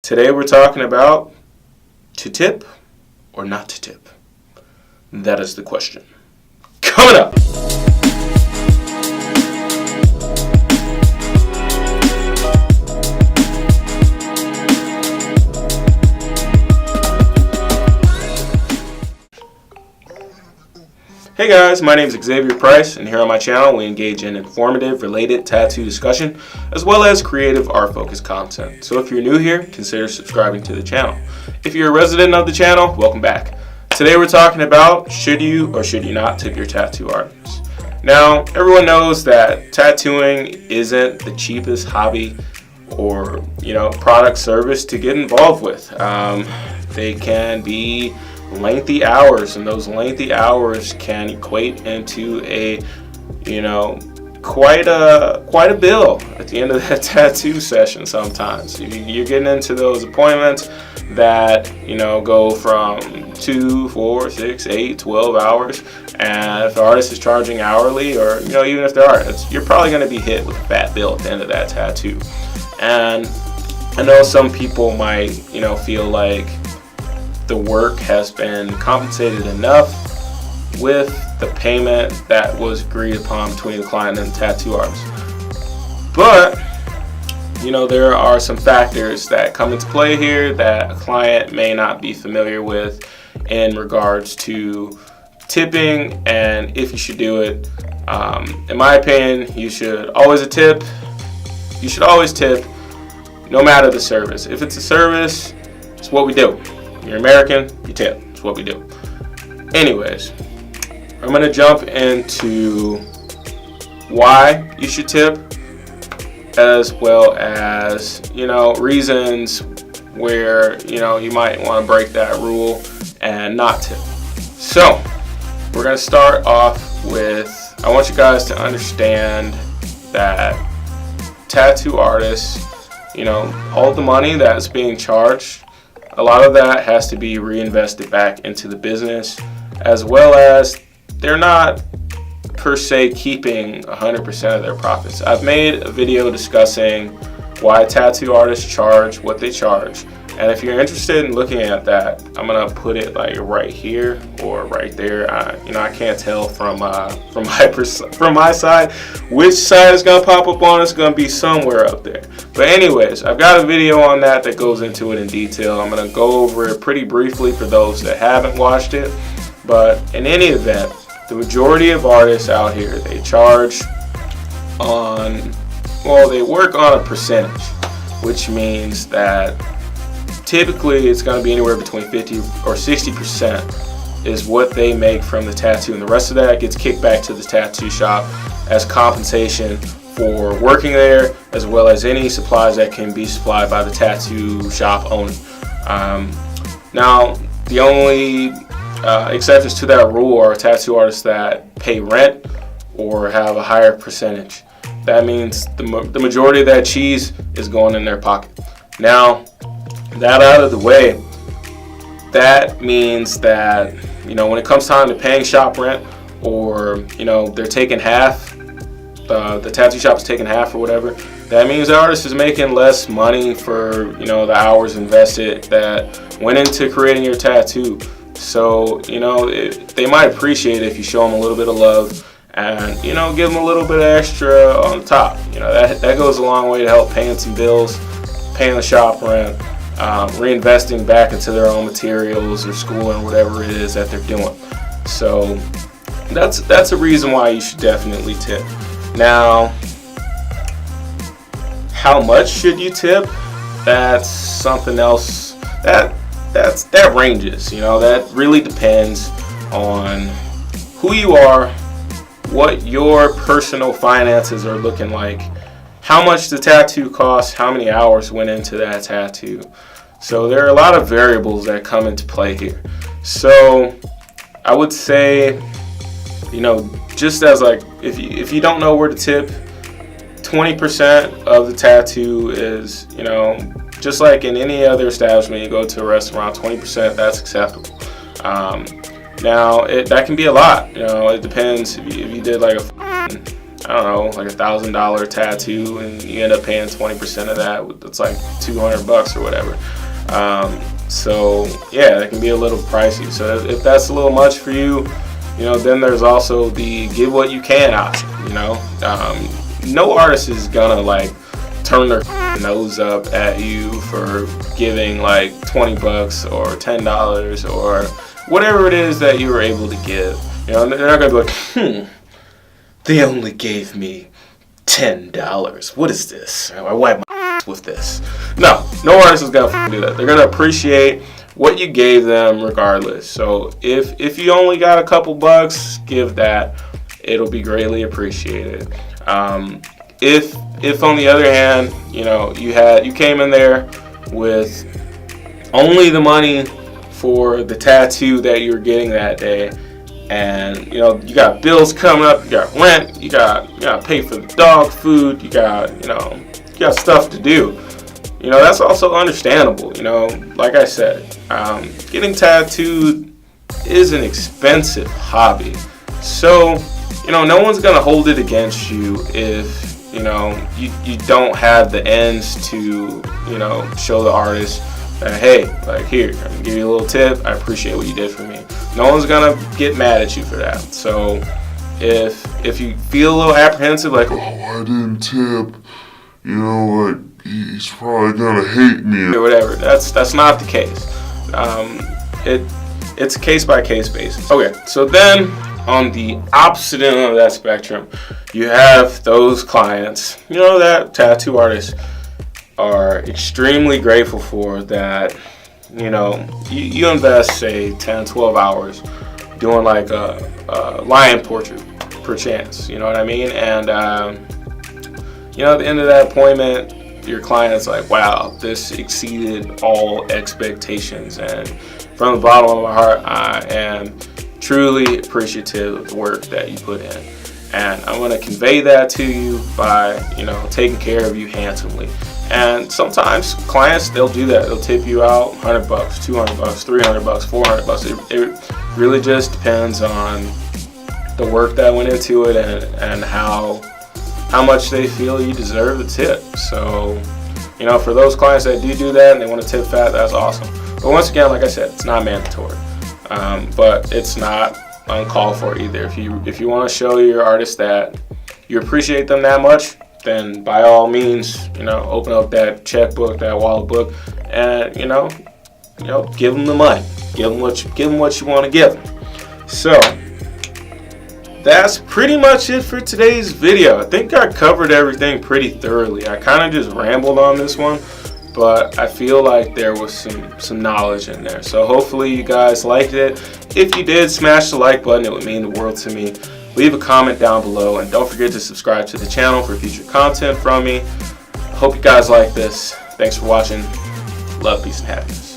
Today we're talking about to tip or not to tip. That is the question. Coming up. Hey guys, my name is Xavier Price, and here on my channel we engage in informative, related tattoo discussion, as well as creative art-focused content. So if you're new here, consider subscribing to the channel. If you're a resident of the channel, welcome back. Today we're talking about should you or should you not tip your tattoo artist. Now, everyone knows that tattooing isn't the cheapest hobby or product service to get involved with. They can be lengthy hours, and those lengthy hours can equate into a quite a bill at the end of that tattoo session. Sometimes you're getting into those appointments that go from 2, 4, 6, 8, 12 hours, and if the artist is charging hourly, or even if they are, you're probably going to be hit with a fat bill at the end of that tattoo. And I know some people might feel like the work has been compensated enough with the payment that was agreed upon between the client and the tattoo artist. But there are some factors that come into play here that a client may not be familiar with in regards to tipping and if you should do it. In my opinion, you should always tip. You should always tip, no matter the service. If it's a service, it's what we do. You're American, you tip. It's what we do. Anyways, I'm going to jump into why you should tip, as well as, reasons where, you might want to break that rule and not tip. So, we're going to start off with, I want you guys to understand that tattoo artists, all the money that's being charged, a lot of that has to be reinvested back into the business, as well as they're not per se keeping 100% of their profits. I've made a video discussing why tattoo artists charge what they charge, and if you're interested in looking at that, I'm gonna put it like right here or right there. I can't tell from my side which side is gonna pop up on. It's gonna be somewhere up there. But anyways, I've got a video on that goes into it in detail. I'm gonna go over it pretty briefly for those that haven't watched it. But in any event, the majority of artists out here, they charge they work on a percentage, which means that typically it's going to be anywhere between 50 or 60% is what they make from the tattoo, and the rest of that gets kicked back to the tattoo shop as compensation for working there, as well as any supplies that can be supplied by the tattoo shop owner. Now, the only exceptions to that rule are tattoo artists that pay rent or have a higher percentage. That means the majority of that cheese is going in their pocket. Now, that out of the way, that means that when it comes time to paying shop rent, or they're taking half, the tattoo shop is taking half or whatever, that means the artist is making less money for the hours invested that went into creating your tattoo. So they might appreciate it if you show them a little bit of love and give them a little bit extra on the top. That goes a long way to help paying some bills, paying the shop rent, reinvesting back into their own materials or school and whatever it is that they're doing. So that's a reason why you should definitely tip. Now, how much should you tip? That's something else that ranges. That really depends on who you are, what your personal finances are looking like, how much the tattoo costs, how many hours went into that tattoo. So there are a lot of variables that come into play here. So I would say, just as if you don't know where to tip, 20% of the tattoo is, just like in any other establishment, you go to a restaurant, 20%, that's acceptable. Now, that can be a lot. It depends if you did like a I don't know, like $1,000 tattoo, and you end up paying 20% of that. It's like $200 or whatever. So yeah, that can be a little pricey. So if that's a little much for you, you know, then there's also the give what you can option. You know, no artist is gonna like turn their nose up at you for giving like $20 or $10 or whatever it is that you were able to give. You know, they're not gonna be like, they only gave me $10. What is this? I wipe my with this. No artist is gonna do that. They're gonna appreciate what you gave them regardless. So if you only got a couple bucks, give that. It'll be greatly appreciated. If on the other hand, you know, you came in there with only the money for the tattoo that you were getting that day, and you know you got bills coming up, you got rent, you got to pay for the dog food, you got stuff to do. You know, that's also understandable. You know, like I said, getting tattooed is an expensive hobby. So, you know, no one's gonna hold it against you if, you know, you don't have the ends to, you know, show the artist that, hey, like, here, I'm gonna give you a little tip. I appreciate what you did for me. No one's gonna get mad at you for that. So if you feel a little apprehensive, like, oh, I didn't tip, you know, like, he's probably gonna hate me or whatever, that's not the case. It's a case by case basis. Okay, so then on the opposite end of that spectrum, you have those clients, you know, that tattoo artists are extremely grateful for, that, you know, you invest, say, 10, 12 hours doing like a lion portrait, perchance, you know what I mean? And, you know, at the end of that appointment, your client's like, wow, this exceeded all expectations. And from the bottom of my heart, I am truly appreciative of the work that you put in. And I'm going to convey that to you by, you know, taking care of you handsomely. And sometimes clients, they'll do that. They'll tip you out $100, $200, $300, $400. It really just depends on the work that went into it and how much they feel you deserve the tip. So, you know, for those clients that do that and they want to tip fat, that's awesome. But once again, like I said, it's not mandatory. But it's not uncalled for either. If you want to show your artist that you appreciate them that much, then by all means, you know, open up that checkbook, that wallet book, and you know, give them the money. Give them what you want to give them. So that's pretty much it for today's video. I think I covered everything pretty thoroughly. I kind of just rambled on this one, but I feel like there was some knowledge in there. So hopefully you guys liked it. If you did, smash the like button. It would mean the world to me. Leave a comment down below, and don't forget to subscribe to the channel for future content from me. Hope you guys like this. Thanks for watching. Love, peace, and happiness.